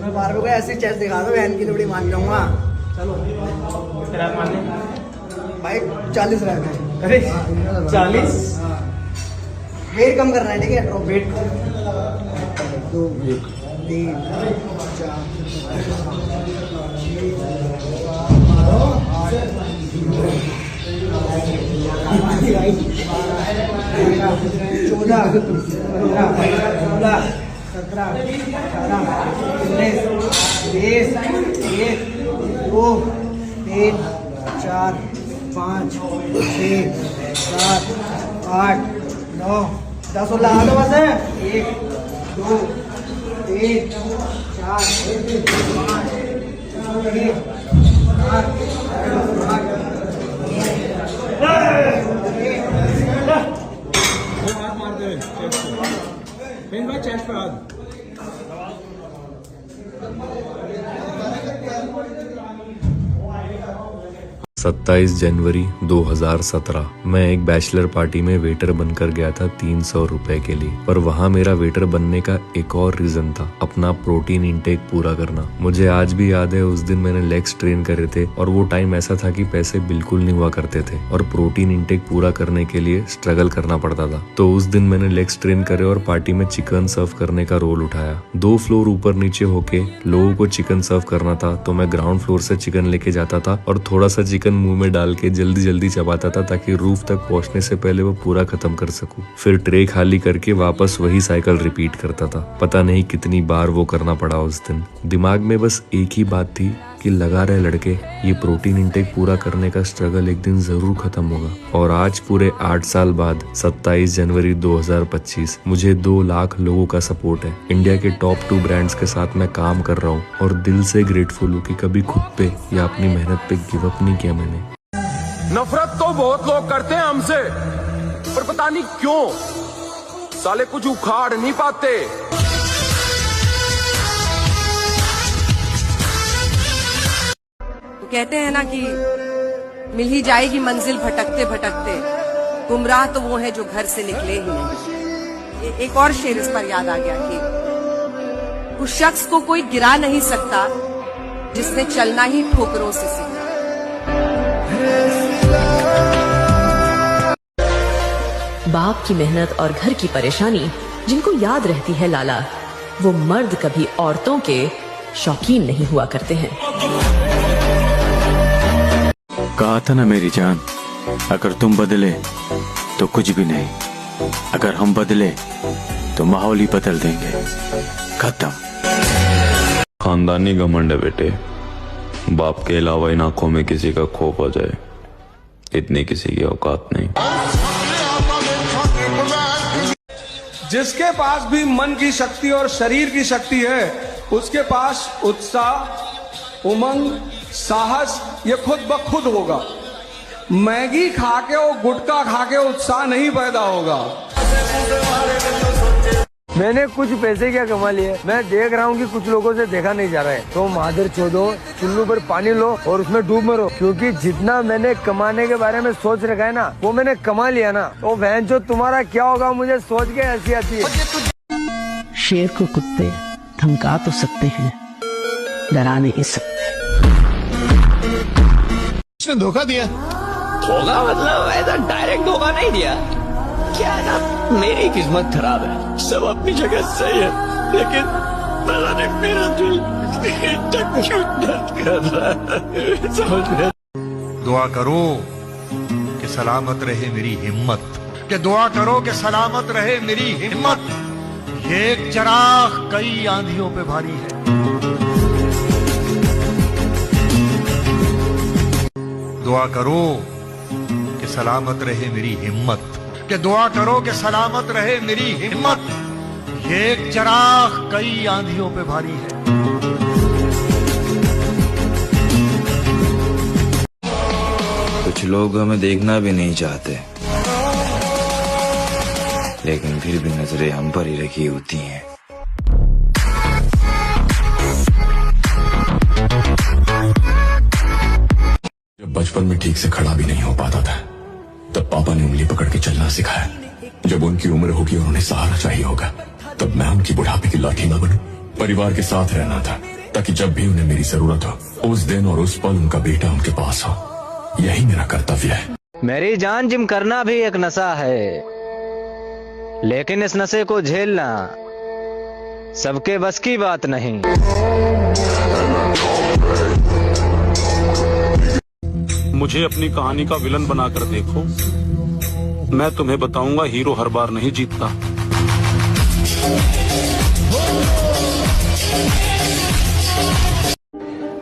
मैं बार को ऐसी चेस्ट दिखा दो बहन की लोड़ी मान जाऊंगा। चलो भाई 40 रह गए। अरे 40 वेट कम करना है, ठीक है? वेट 2 3 4 15 16 17 18 19 20 1 2 3 4 5 6 7 8 9 10 और लगा दो बस। 1 2 3 4 5 6 7 चेस्ट पर हाथ। 27 जनवरी 2017 मैं एक बैचलर पार्टी में वेटर बनकर गया था 300 रुपए के लिए। पर वहाँ मेरा वेटर बनने का एक और रीजन था, अपना प्रोटीन इंटेक पूरा करना। मुझे आज भी याद है, उस दिन मैंने लेग्स ट्रेन करे थे और वो टाइम ऐसा था कि पैसे बिल्कुल नहीं हुआ करते थे और प्रोटीन इंटेक पूरा करने के लिए स्ट्रगल करना पड़ता था। तो उस दिन मैंने लेग्स ट्रेन करे और पार्टी में चिकन सर्व करने का रोल उठाया। 2 फ्लोर ऊपर नीचे होके लोगों को चिकन सर्व करना था, तो मैं ग्राउंड फ्लोर से चिकन लेके जाता था और थोड़ा सा चिकन मुंह में डाल के जल्दी जल्दी चबाता था ताकि रूफ तक पहुंचने से पहले वो पूरा खत्म कर सकूं। फिर ट्रे खाली करके वापस वही साइकिल रिपीट करता था। पता नहीं कितनी बार वो करना पड़ा उस दिन। दिमाग में बस एक ही बात थी कि लगा रहे लड़के, ये प्रोटीन इंटेक पूरा करने का स्ट्रगल एक दिन जरूर खत्म होगा। और आज पूरे 8 साल बाद 27 जनवरी 2025 मुझे 2 लाख लोगों का सपोर्ट है। इंडिया के टॉप 2 ब्रांड्स के साथ मैं काम कर रहा हूँ और दिल से ग्रेटफुल हूँ कि कभी खुद पे या अपनी मेहनत पे गिव अप नहीं किया मैंने। नफरत तो बहुत लोग करते हैं हमसे, पर पता नहीं क्यों साले कुछ उखाड़ नहीं पाते। कहते हैं ना कि मिल ही जाएगी मंजिल भटकते भटकते, गुमराह तो वो है जो घर से निकले ही नहीं। एक और शेर इस पर याद आ गया कि उस शख्स को कोई गिरा नहीं सकता जिसने चलना ही ठोकरों से सीखा। बाप की मेहनत और घर की परेशानी जिनको याद रहती है लाला, वो मर्द कभी औरतों के शौकीन नहीं हुआ करते हैं। कहा था ना मेरी जान, अगर तुम बदले तो कुछ भी नहीं, अगर हम बदले तो माहौल ही बदल देंगे। खत्म। खानदानी घमंड है बेटे, बाप के अलावा इन आंखों में किसी का खौफ आ जाए, इतनी किसी की औकात नहीं। जिसके पास भी मन की शक्ति और शरीर की शक्ति है, उसके पास उत्साह, उमंग, साहस ये खुद ब खुद होगा। मैगी खा के और गुटखा खा के उत्साह नहीं पैदा होगा। मैंने कुछ पैसे क्या कमा लिए, मैं देख रहा हूँ कि कुछ लोगों से देखा नहीं जा रहा है, तो मादर चोदो चुल्लू पर पानी लो और उसमें डूब मरो। क्योंकि जितना मैंने कमाने के बारे में सोच रखा है ना, वो मैंने कमा लिया ना। तो बहन जो तुम्हारा क्या होगा मुझे सोच के हंसी आती है। शेर को कुत्ते धमका तो सकते हैं, डरा नहीं सकते। उसने धोखा दिया। धोखा मतलब ऐसा डायरेक्ट धोखा नहीं दिया, क्या है ना, मेरी किस्मत खराब है, सब अपनी जगह सही है, लेकिन पता नहीं मेरा दिल क्यों दर्द कर रहा है, समझ में। दुआ करो कि सलामत रहे मेरी हिम्मत, कि दुआ करो कि सलामत रहे मेरी हिम्मत। ये एक चराग कई आंधियों पे भारी है। दुआ करो कि सलामत रहे मेरी हिम्मत, कि दुआ करो कि सलामत रहे मेरी हिम्मत। ये एक चराग कई आंधियों पे भारी है। कुछ लोग हमें देखना भी नहीं चाहते, लेकिन फिर भी नजरें हम पर ही रखी होती हैं। जब बचपन में ठीक से खड़ा भी नहीं हो पाता था, तब पापा ने उंगली पकड़ के चलना सिखाया। जब उनकी उम्र होगी और उन्हें सहारा चाहिए होगा, तब मैं उनकी बुढ़ापे की लाठी न बनूं। परिवार के साथ रहना था, ताकि जब भी उन्हें मेरी जरूरत हो उस दिन और उस पल उनका बेटा उनके पास हो। यही मेरा कर्तव्य है। मेरी जान, जिम करना भी एक नशा है, लेकिन इस नशे को झेलना सबके बस की बात नहीं। मुझे अपनी कहानी का विलन बनाकर देखो, मैं तुम्हें बताऊंगा हीरो हर बार नहीं जीतता।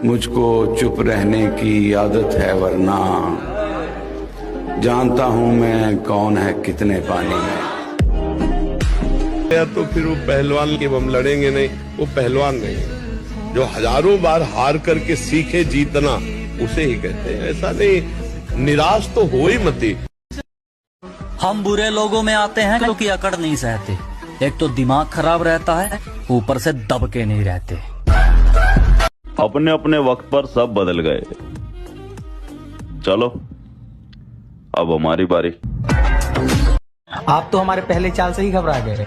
मुझको चुप रहने की आदत है, वरना जानता हूं मैं कौन है कितने पानी में। या तो फिर वो पहलवान के हम लड़ेंगे नहीं, वो पहलवान नहीं है। जो हजारों बार हार करके सीखे जीतना, उसे ही कहते हैं। ऐसा नहीं, निराश तो हो ही मती। हम बुरे लोगों में आते हैं क्योंकि अकड़ नहीं सहते। एक तो दिमाग खराब रहता है, ऊपर से दब के नहीं रहते। अपने अपने वक्त पर सब बदल गए, चलो अब हमारी बारी। आप तो हमारे पहले चाल से ही घबरा गए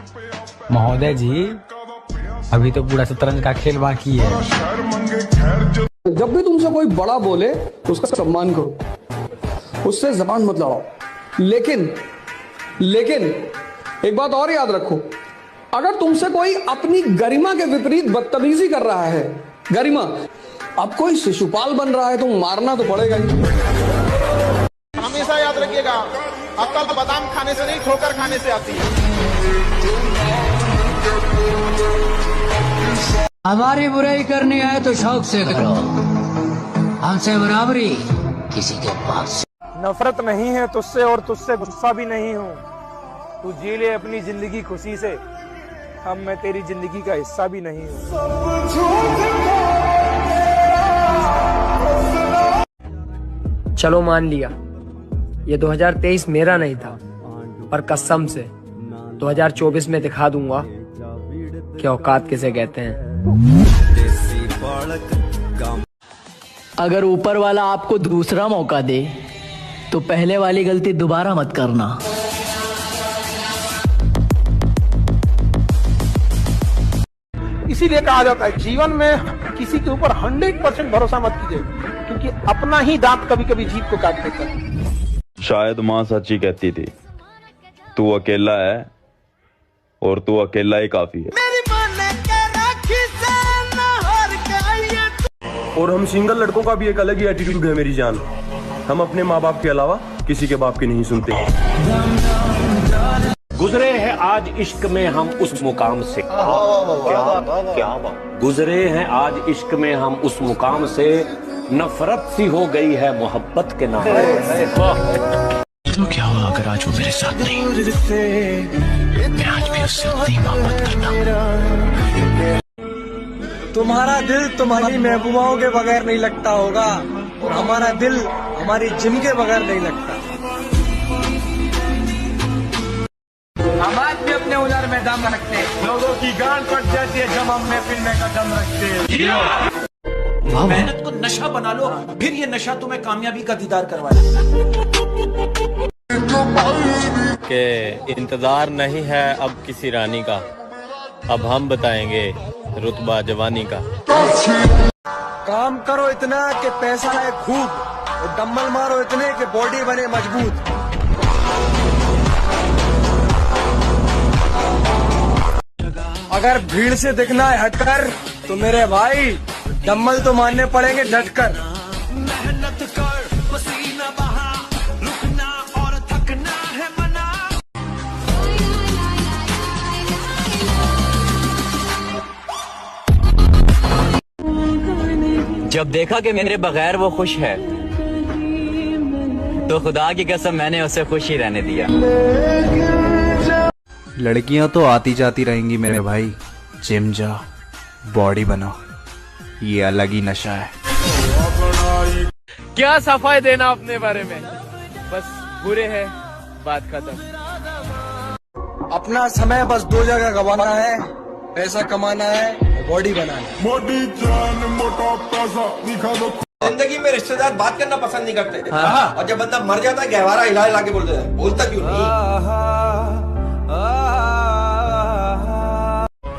महोदय जी, अभी तो पूरा शतरंज का खेल बाकी है। जब भी तुमसे कोई बड़ा बोले तो उसका सम्मान करो, उससे जबान मत लड़ाओ। लेकिन एक बात और याद रखो, अगर तुमसे कोई अपनी गरिमा के विपरीत बदतमीजी कर रहा है, गरिमा, अब कोई शिशुपाल बन रहा है तो मारना तो पड़ेगा ही। हमेशा याद रखिएगा, अक्ल तो बादाम खाने से नहीं, ठोकर खाने से आती है। हमारी बुराई करनी है तो शौक से करो, हमसे बराबरी किसी के पास। नफरत नहीं है तुझसे और तुझसे गुस्सा भी नहीं हूँ। तू जी ले अपनी जिंदगी खुशी से, अब मैं तेरी जिंदगी का हिस्सा भी नहीं हूँ। चलो मान लिया ये 2023 मेरा नहीं था, पर कसम से 2024 में दिखा दूंगा कि औकात किसे कहते हैं। अगर ऊपर वाला आपको दूसरा मौका दे तो पहले वाली गलती दोबारा मत करना। इसीलिए कहा जाता है जीवन में किसी के ऊपर 100% भरोसा मत कीजिए, क्योंकि अपना ही दांत कभी कभी जीभ को काट देता है। शायद माँ सच्ची कहती थी, तू अकेला है और तू अकेला ही काफी है। और हम सिंगल लड़कों का भी एक अलग ही एटीट्यूड है मेरी जान। हम अपने माँ बाप के अलावा किसी के बाप की नहीं सुनते। गुजरे हैं आज इश्क में हम उस मुकाम से, क्या गुजरे हैं आज इश्क में हम उस मुकाम से, नफरत सी हो गई है मोहब्बत के नाम। तो क्या हुआ अगर आज वो मेरे साथ नहीं, मैं आज भी उससे उतनी मोहब्बत करता। तुम्हारा दिल तुम्हारी महबूबाओं के बगैर नहीं लगता होगा, और हमारा दिल हमारी जिम के बगैर नहीं लगता। हम आज भी अपने उधर में दम रखते हैं, लोगों की गांड कट जाती है जब हम महफिल में कदम रखते हैं। मेहनत को नशा बना लो, फिर ये नशा तुम्हें कामयाबी का दीदार करवाए। के इंतजार नहीं है अब किसी रानी का, अब हम बताएंगे रुतबा जवानी का। काम करो इतना कि पैसा है खूब, और डम्बल मारो इतने कि बॉडी बने मजबूत। अगर भीड़ से दिखना है हटकर तो मेरे भाई डम्बल तो मारने पड़ेंगे डटकर। मेहनत कर, पसीना बहा, रुकना और थकना है मना। जब देखा कि मेरे बगैर वो खुश है, तो खुदा की कसम मैंने उसे खुश ही रहने दिया। लड़कियां तो आती जाती रहेंगी मेरे भाई, जिम जा, बॉडी बना, ये अलग ही नशा है। क्या सफाई देना अपने बारे में, बस बुरे है, बात खत्म। अपना समय बस दो जगह गवाना है, पैसा कमाना है, बॉडी बनाना है। मोटी जान मोटा पैसा दिखा दो। जिंदगी में रिश्तेदार बात करना पसंद नहीं करते, और जब बंदा मर जाता है गहवारा हिला हिला के बोलते हैं, बोलता क्यों नहीं?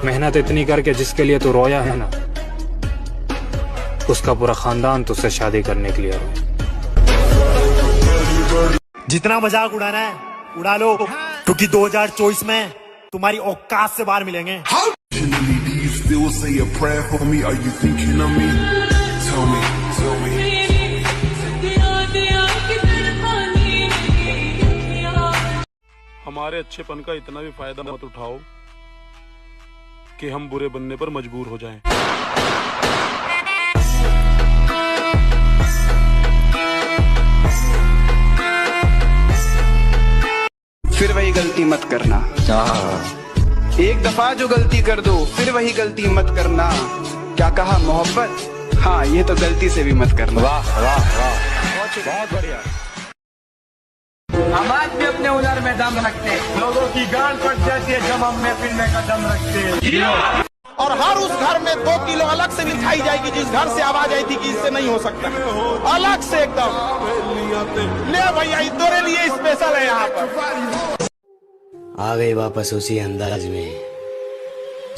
मेहनत इतनी करके जिसके लिए तू रोया है ना, उसका पूरा खानदान तुझसे शादी करने के लिए आया। जितना मजाक उड़ाना है उड़ा लो, क्योंकि 2024 में तुम्हारी औकात से बाहर मिलेंगे। हमारे अच्छेपन का इतना भी फायदा मत उठाओ कि हम बुरे बनने पर मजबूर हो जाएं। फिर वही गलती मत करना। एक दफा जो गलती कर दो फिर वही गलती मत करना। क्या कहा मोहब्बत? हाँ, ये तो गलती से भी मत करना। वाह वाह वाह, बहुत बढ़िया। हम आज भी अपने हुनर में दम रखते हैं। लोगों की गांड कट जाती है जब हम महफिल में कदम रखते हैं। और हर उस घर में 2 किलो अलग से बिठाई जाएगी जिस घर से आवाज आई थी कि इससे नहीं हो सकता, अलग से एकदम। ले भैया, तेरे लिए स्पेशल है यहाँ पर। आ गए वापस उसी अंदाज में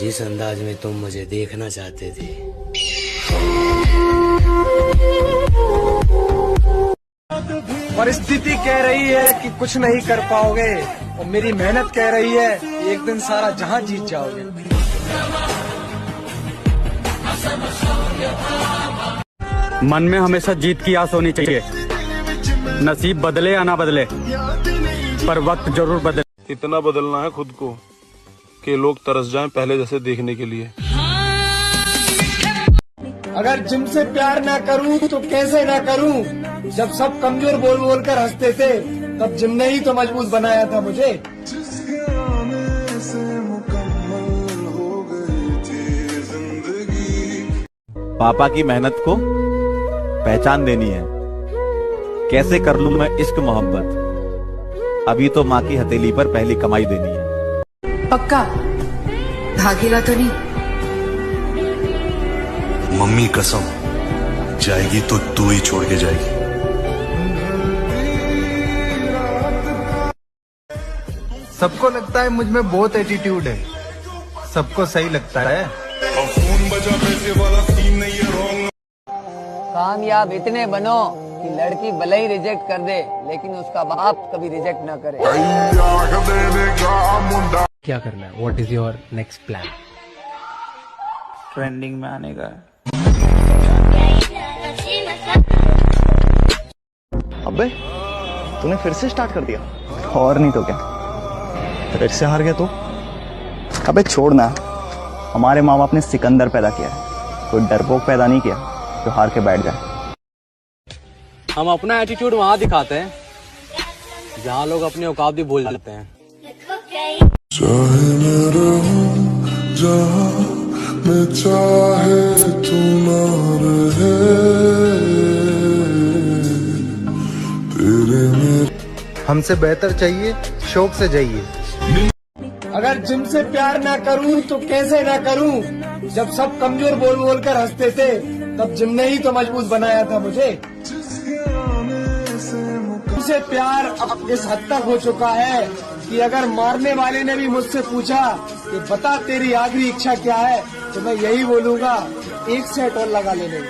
जिस अंदाज में तुम मुझे देखना चाहते थे। परिस्थिति कह रही है कि कुछ नहीं कर पाओगे और मेरी मेहनत कह रही है कि एक दिन सारा जहां जीत जाओगे। मन में हमेशा जीत की आस होनी चाहिए। नसीब बदले या ना बदले, पर वक्त जरूर बदले। इतना बदलना है खुद को कि लोग तरस जाएं पहले जैसे देखने के लिए। अगर जिम से प्यार ना करूं तो कैसे ना करूं? जब सब कमजोर बोल बोल कर हंसते थे तब जिम ने ही तो मजबूत बनाया था मुझे। पापा की मेहनत को पहचान देनी है। कैसे कर लूं मैं इश्क मोहब्बत, अभी तो माँ की हथेली पर पहली कमाई देनी है। पक्का भागेगा तो नहीं? मम्मी कसम, जाएगी तो तू ही छोड़ के जाएगी। सबको लगता है मुझ में बहुत एटीट्यूड है, सबको सही लगता है। कामयाब इतने बनो कि लड़की भले ही रिजेक्ट कर दे लेकिन उसका बाप कभी रिजेक्ट ना करे। क्या करना है? What is your next plan? Trending में आने का। अबे तूने फिर से स्टार्ट कर दिया? और नहीं तो क्या, फिर से हार गया तू? अबे छोड़ ना, हमारे माँ बाप ने सिकंदर पैदा किया है, कोई डरपोक पैदा नहीं किया जो हार के बैठ जाए। हम अपना एटीट्यूड वहाँ दिखाते हैं जहाँ लोग अपनी औकात भी भूल जाते हैं। चाहे मैं रहूं जहाँ मैं चाहे तू ना रहे, तेरे में हमसे बेहतर चाहिए, शौक से जाइए। अगर जिम से प्यार ना करूं तो कैसे ना करूं? जब सब कमजोर बोल बोल कर हंसते थे तब जिम ने ही तो मजबूत बनाया था मुझे। मुझसे प्यार अब इस हद तक हो चुका है कि अगर मारने वाले ने भी मुझसे पूछा कि बता तेरी आखिरी इच्छा क्या है, तो मैं यही बोलूंगा, एक सेट और लगा लेने।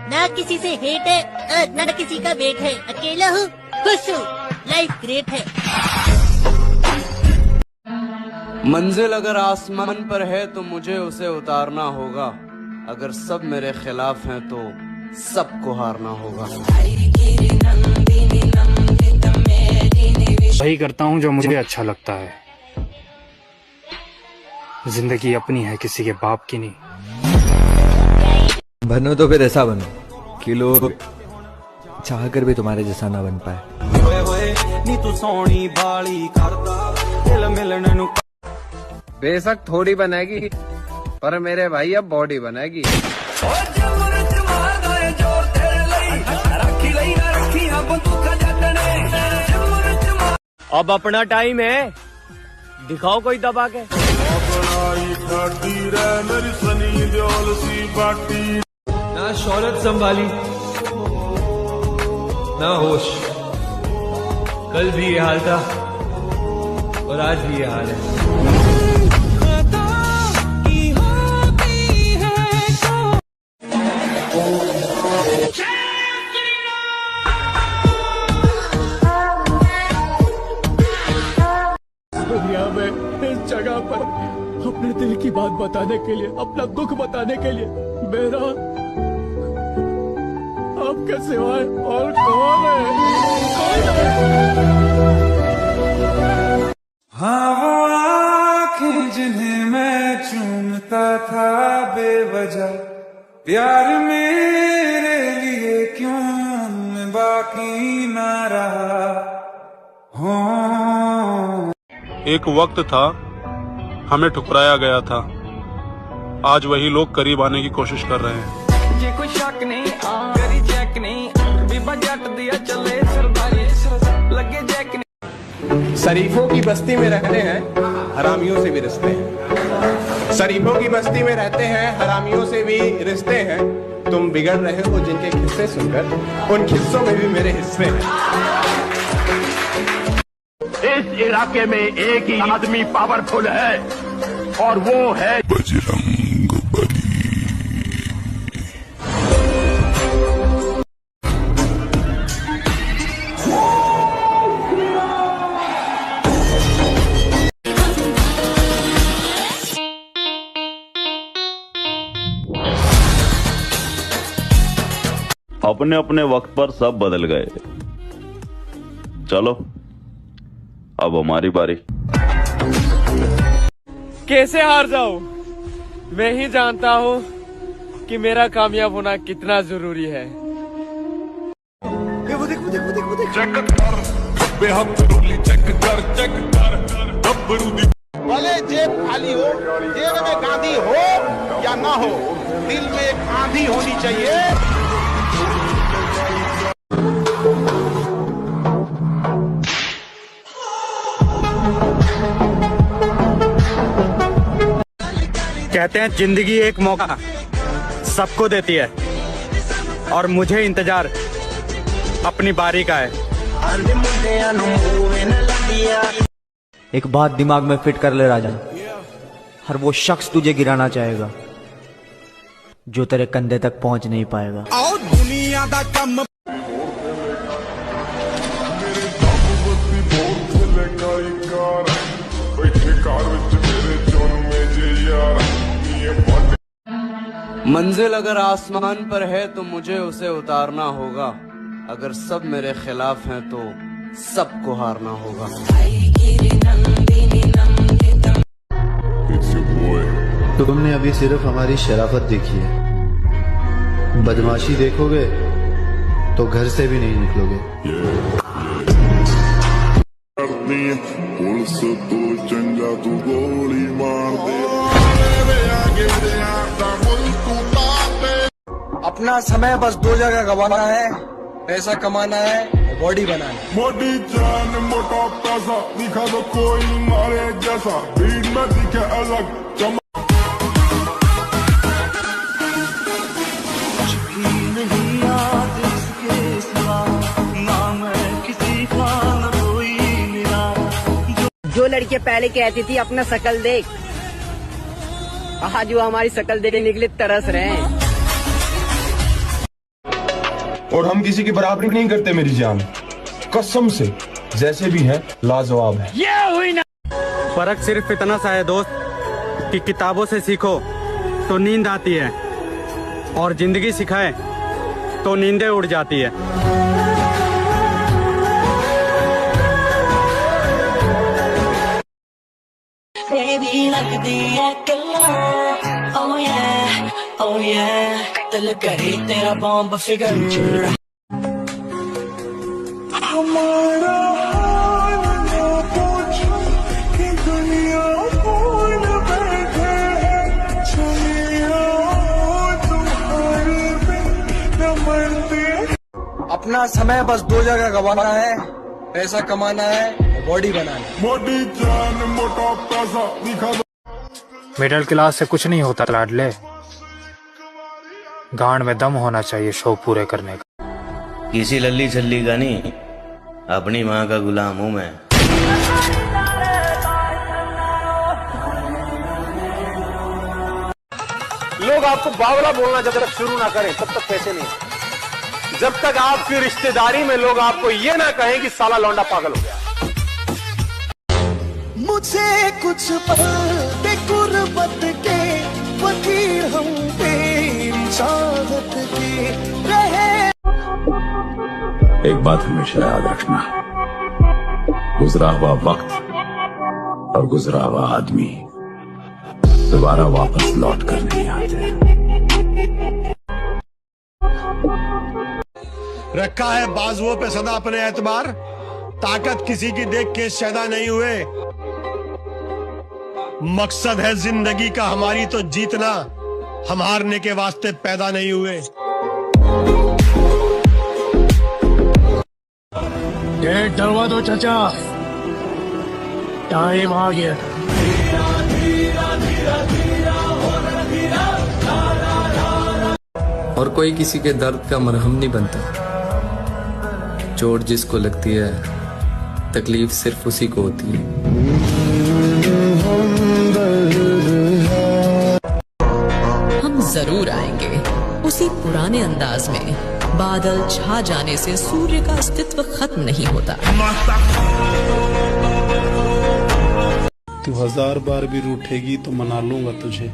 ना किसी से हेट है ना किसी का वेट है, अकेला हूँ खुश हूँ, लाइफ ग्रेट है। मंजिल अगर आसमान पर है तो मुझे उसे उतारना होगा, अगर सब मेरे खिलाफ हैं तो सबको हारना होगा। वही करता हूँ जो मुझे अच्छा लगता है। जिंदगी अपनी है, किसी के बाप की नहीं। बनो तो फिर ऐसा बनो कि लोग चाह कर भी तुम्हारे जैसा ना बन पाए। नी तू सोनी बाली करदा दिल मिलने नु। बेशक थोड़ी बनेगी पर मेरे भाई अब बॉडी बनेगी। अब अपना टाइम है, दिखाओ कोई दबा के। ना शौहरत संभाली ना होश, कल भी ये हाल था और आज भी ये हाल है। दुनिया में इस जगह पर अपने दिल की बात बताने के लिए, अपना दुख बताने के लिए मेरा आपके सिवाय और कौन है? हाँ वो आँखें जिन्हें मैं चूमता था बेवजह, प्यार मेरे लिए क्यों मैं बाकी ना रहा हूँ। एक वक्त था हमें ठुकराया गया था, आज वही लोग करीब आने की कोशिश कर रहे हैं। ये कोई शक नहीं, करी चेक नहीं, बीबा जट दिया चले सरदारी लगे जैक नहीं। शरीफों की बस्ती में रहते हैं, हरामियों से भी रिश्ते हैं। शरीफों की बस्ती में रहते हैं, हरामियों से भी रिश्ते हैं। तुम बिगड़ रहे हो जिनके किस्से सुनकर, उन किस्सों में भी मेरे हिस्से हैं। इस इलाके में एक ही आदमी पावरफुल है और वो है बजरंग बली। अपने अपने वक्त पर सब बदल गए, चलो अब हमारी बारी। कैसे हार जाऊं? मैं ही जानता हूं कि मेरा कामयाब होना कितना जरूरी है। वो देख चेक कर भले जेब खाली हो, जेब में गांधी हो या ना हो, दिल में एक आंधी होनी चाहिए। कहते हैं जिंदगी एक मौका सबको देती है और मुझे इंतजार अपनी बारी का है। एक बात दिमाग में फिट कर ले राजा, हर वो शख्स तुझे गिराना चाहेगा जो तेरे कंधे तक पहुंच नहीं पाएगा। दुनिया दा कम मंजिल अगर आसमान पर है तो मुझे उसे उतारना होगा, अगर सब मेरे खिलाफ हैं तो सबको हारना होगा। तुमने अभी सिर्फ हमारी शराफत देखी है, बदमाशी देखोगे तो घर से भी नहीं निकलोगे। पुलिस तो चंगा तू गोली मार दे। अपना समय बस दो जगह गवाना है, पैसा कमाना है, बॉडी बनाना है। मोटी जान मोटा पैसा दिखा दो कोई मारे जैसा, भीड़ में दिखे अलग चमक। जो लड़कियां पहले कहती थी अपना शकल देख, आज वो हमारी शकल देखने के लिए तरस रहे हैं। और हम किसी की बराबरी नहीं करते मेरी जान, कसम से, जैसे भी है लाजवाब है। ये हुई ना फर्क सिर्फ इतना सा है दोस्त कि किताबों से सीखो तो नींद आती है और जिंदगी सिखाए तो नींदें उड़ जाती है। Baby लगदी है कल्ला, oh yeah, oh yeah, दिल करे तेरा बॉम्ब फिगर। हमारा हाल ना पूछो कि दुनिया भूल बैठे हैं, चले आओ तुम्हारे बिन न मरते। अपना समय बस दो जगह गवाना है, पैसा कमाना है, बॉडी बना ले। मोटी जान मोटा पैसा दिखा दो। मिडिल क्लास से कुछ नहीं होता लाडले, गांड में दम होना चाहिए शौक पूरे करने का। किसी लल्ली छल्ली का नहीं, अपनी माँ का गुलाम हूँ मैं। लोग आपको बावला बोलना जब तक शुरू ना करें तब तक पैसे नहीं। जब तक आपकी रिश्तेदारी में लोग आपको ये ना कहें कि साला लौंडा पागल हो गया। मुझे कुछ पल दे गुर्बत के फकीर हम तेरी चाहत के रहे। एक बात हमेशा याद रखना, गुजरा हुआ वक्त और गुजरा हुआ आदमी दोबारा वापस लौट कर नहीं आते। रखा है बाजुओं पे सदा अपने एतबार, ताकत किसी की देख के शैदा नहीं हुए। मकसद है जिंदगी का हमारी तो जीतना, हम हारने के वास्ते पैदा नहीं हुए। गेट डरवा दो चाचा, टाइम आ गया। और कोई किसी के दर्द का मरहम नहीं बनता। चोट जिसको लगती है तकलीफ सिर्फ उसी को होती है। हम जरूर आएंगे उसी पुराने अंदाज में। बादल छा जाने से सूर्य का अस्तित्व खत्म नहीं होता। तू 1000 बार भी रूठेगी तो मना लूंगा तुझे,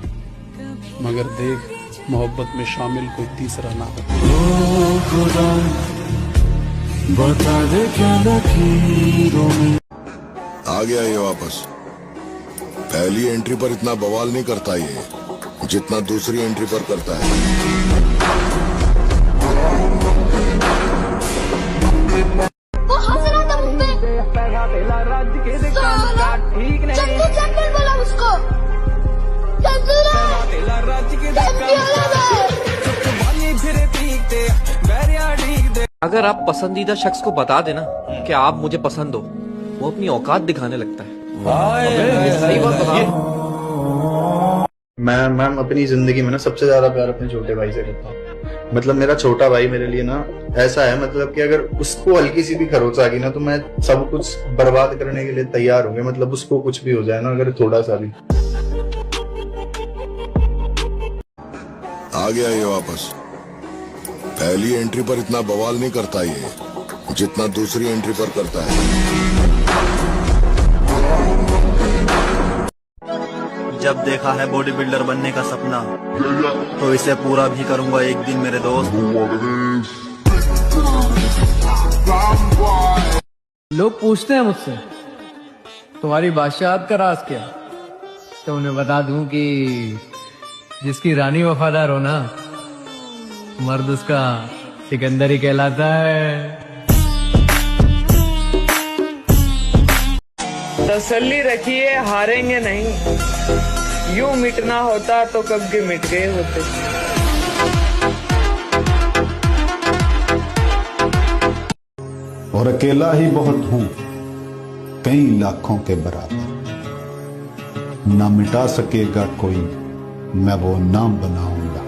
मगर देख मोहब्बत में शामिल कोई तीसरा ना हो। बता दे क्या लकीरों में। आ गया ये वापस। पहली एंट्री पर इतना बवाल नहीं करता ये, जितना दूसरी एंट्री पर करता है। वो हंस रहा था मुझ पे। चंदू चंदू बोला उसको। चंदू अगर आप पसंदीदा शख्स को बता देना कि आप मुझे पसंद हो, वो अपनी औकात दिखाने लगता है। सही बात बताओ। मैं अपनी जिंदगी में ना सबसे ज्यादा प्यार अपने छोटे भाई से करता हूँ। मतलब मेरा छोटा भाई मेरे लिए ना ऐसा है, मतलब कि अगर उसको हल्की सी भी खरोच आ गई ना तो मैं सब कुछ बर्बाद करने के लिए तैयार हूँ। मतलब उसको कुछ भी हो जाए ना, अगर थोड़ा सा भी। आ गया ये वापस। पहली एंट्री पर इतना बवाल नहीं करता ये, जितना दूसरी एंट्री पर करता है। जब देखा है बॉडी बिल्डर बनने का सपना, तो इसे पूरा भी करूंगा एक दिन मेरे दोस्त। लोग पूछते हैं मुझसे तुम्हारी बादशाहत का राज क्या, तो उन्हें बता दूं कि जिसकी रानी वफादार हो ना, मर्द उसका सिकंदर ही कहलाता है। तसल्ली रखिए, हारेंगे नहीं। यूं मिटना होता तो कब के मिट गए होते। और अकेला ही बहुत हूं कई लाखों के बराबर, ना मिटा सकेगा कोई मैं वो नाम बनाऊंगा।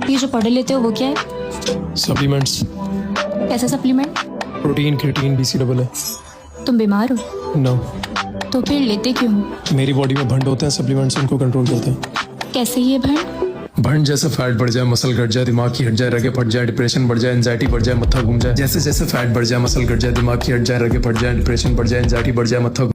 ये जो पढ़े लेते हो वो क्या है? सप्लीमेंट्स। कैसे सप्लीमेंट? Protein, creatine, BCAA। तुम बीमार हो? नो। तो फिर लेते क्यों? मेरी बॉडी में भंड होते हैं, सप्लीमेंट्स उनको कंट्रोल करते हैं। कैसे ये भंड? भंड जैसे फैट बढ़ जाए, मसल घट जाए, दिमाग की हट जाए, रगे फट जाए, डिप्रेशन बढ़ जाए, एंजाइटी बढ़ जाए, मत्था घूम जाए। जैसे जैसे फैट बढ़ जाए, मसल घट जाए, दिमाग की हट जाए, रगे फट जाए, डिप्रेशन बढ़ जाए, एंजाइटी बढ़ जाए, मत्था